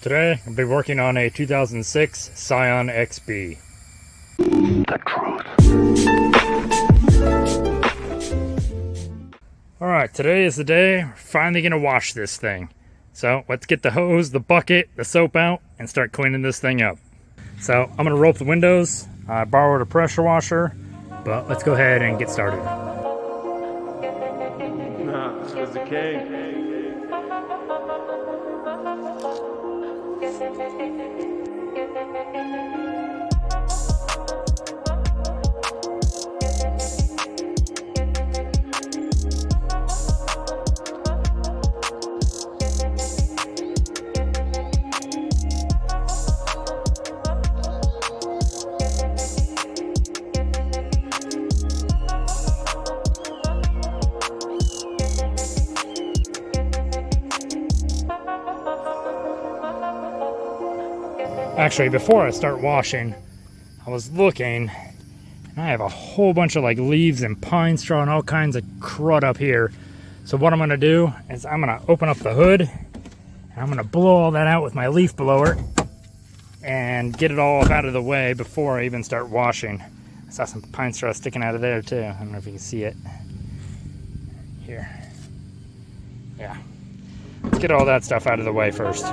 Today, I'll be working on a 2006 Scion XB. The truth. Alright, today is the day we're finally going to wash this thing. So, let's get the hose, the bucket, the soap out, and start cleaning this thing up. So, I'm going to roll up the windows. I borrowed a pressure washer, but let's go ahead and get started. Nah, this was the king. Actually, before I start washing, I was looking, and I have a whole bunch of like leaves and pine straw and all kinds of crud up here. So what I'm going to do is I'm going to open up the hood, and I'm going to blow all that out with my leaf blower and get it all out of the way before I even start washing. I saw some pine straw sticking out of there too. I don't know if you can see it. Here. Yeah. Let's get all that stuff out of the way first.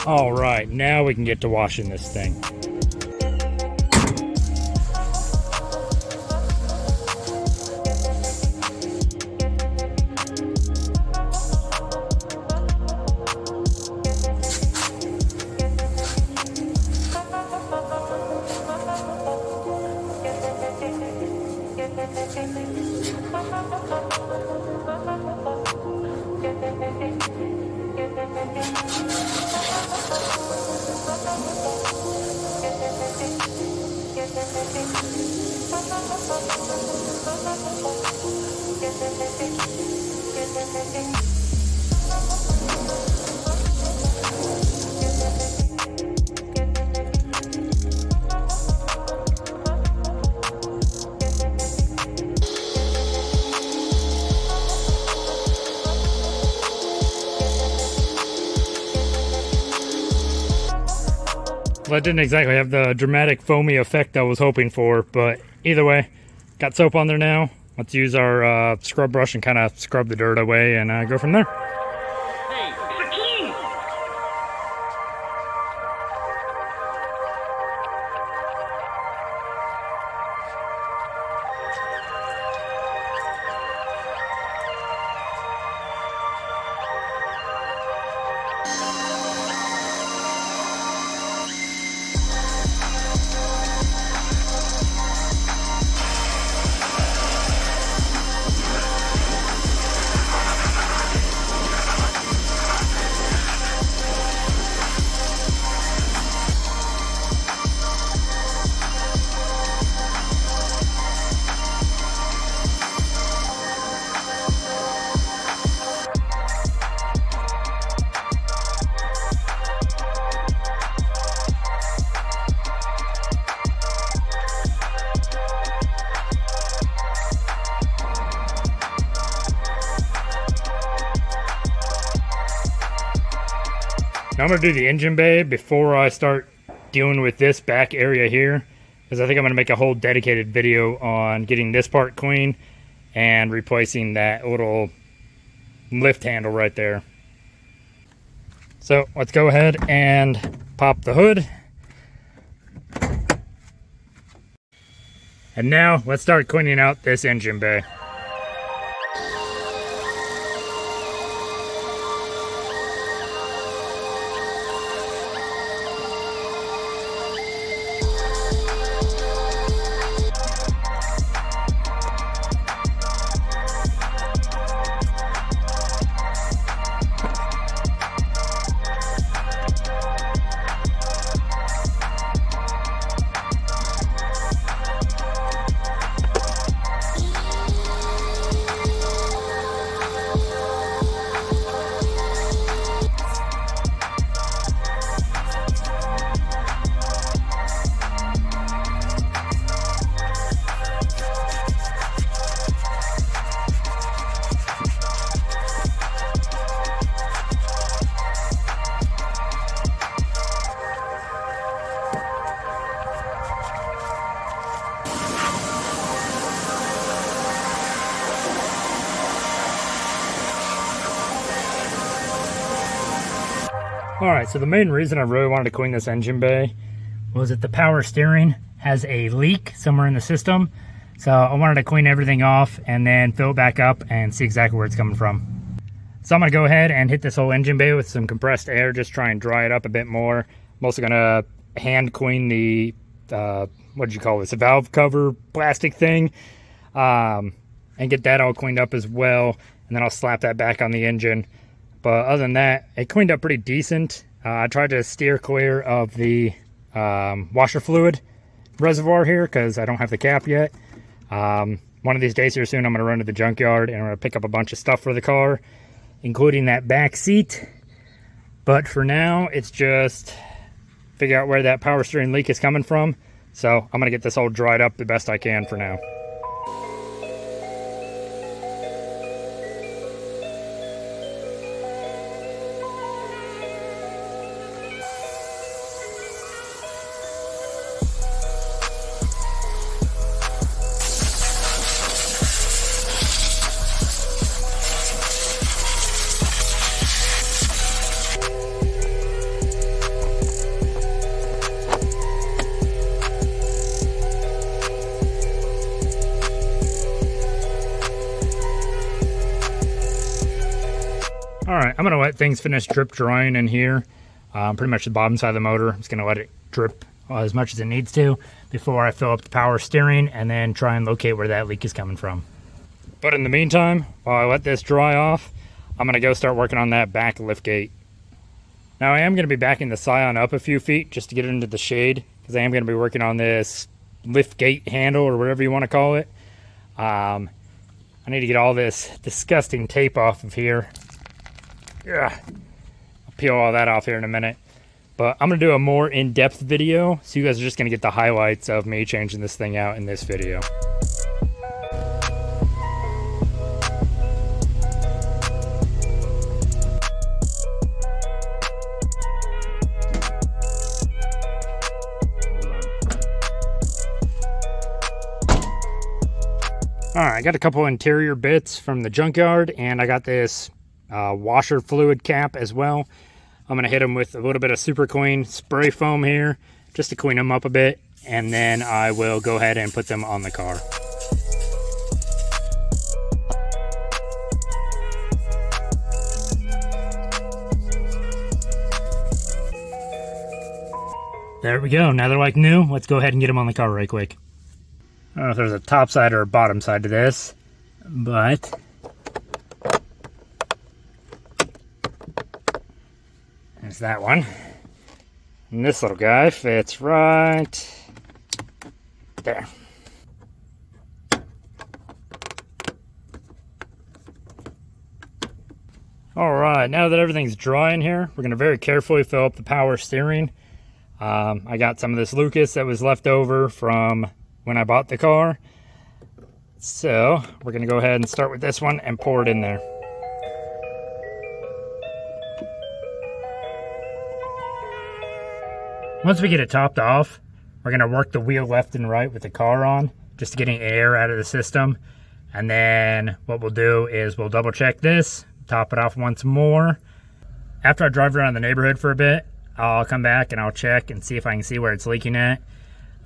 All right, now we can get to washing this thing. Well, it didn't exactly have the dramatic foamy effect I was hoping for, but either way, got soap on there now. Let's use our scrub brush and kind of scrub the dirt away and go from there. Hey, the king! Now I'm going to do the engine bay before I start dealing with this back area here, because I think I'm going to make a whole dedicated video on getting this part clean and replacing that little lift handle right there. So let's go ahead and pop the hood. And now let's start cleaning out this engine bay. Alright, so the main reason I really wanted to clean this engine bay was that the power steering has a leak somewhere in the system. So I wanted to clean everything off and then fill it back up and see exactly where it's coming from. So I'm going to go ahead and hit this whole engine bay with some compressed air, just try and dry it up a bit more. I'm also going to hand clean the, what did you call this, a valve cover plastic thing, and get that all cleaned up as well. And then I'll slap that back on the engine. But other than that, it cleaned up pretty decent. I tried to steer clear of the washer fluid reservoir here because I don't have the cap yet. One of these days here soon, I'm going to run to the junkyard and I'm going to pick up a bunch of stuff for the car, including that back seat. But for now, it's just figure out where that power steering leak is coming from. So I'm going to get this all dried up the best I can for now. Alright, I'm going to let things finish drip drying in here. Pretty much the bottom side of the motor. I'm just going to let it drip as much as it needs to before I fill up the power steering and then try and locate where that leak is coming from. But in the meantime, while I let this dry off, I'm going to go start working on that back lift gate. Now I am going to be backing the Scion up a few feet just to get it into the shade, because I am going to be working on this lift gate handle or whatever you want to call it. I need to get all this disgusting tape off of here. Yeah, I'll peel all that off here in a minute. But I'm going to do a more in-depth video, so you guys are just going to get the highlights of me changing this thing out in this video. Alright, I got a couple interior bits from the junkyard, and I got this washer fluid cap as well. I'm going to hit them with a little bit of super clean spray foam here just to clean them up a bit, and then I will go ahead and put them on the car. There we go. Now they're like new. Let's go ahead and get them on the car right quick. I don't know if there's a top side or a bottom side to this, but there's that one. And this little guy fits right there. Alright, now that everything's dry in here, we're going to very carefully fill up the power steering. I got some of this Lucas that was left over from when I bought the car. So, we're going to go ahead and start with this one and pour it in there. Once we get it topped off, we're going to work the wheel left and right with the car on, just getting air out of the system. And then what we'll do is we'll double check this, top it off once more. After I drive around the neighborhood for a bit, I'll come back and I'll check and see if I can see where it's leaking at.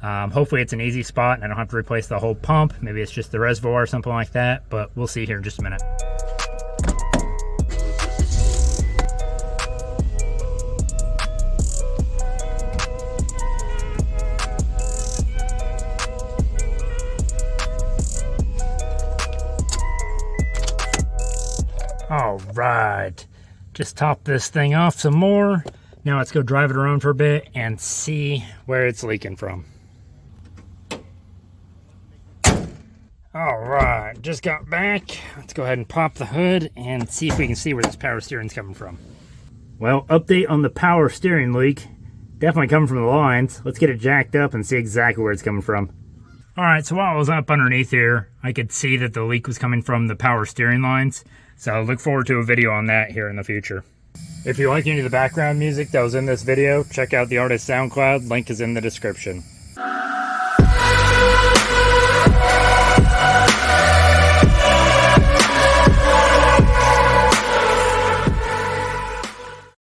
Hopefully it's an easy spot and I don't have to replace the whole pump. Maybe it's just the reservoir or something like that, but we'll see here in just a minute. All right, just top this thing off some more. Now let's go drive it around for a bit and see where it's leaking from. All right, just got back. Let's go ahead and pop the hood and see if we can see where this power steering's coming from. Well, update on the power steering leak. Definitely coming from the lines. Let's get it jacked up and see exactly where it's coming from. All right, so while I was up underneath here, I could see that the leak was coming from the power steering lines. So look forward to a video on that here in the future. If you like any of the background music that was in this video, check out the artist's SoundCloud. Link is in the description.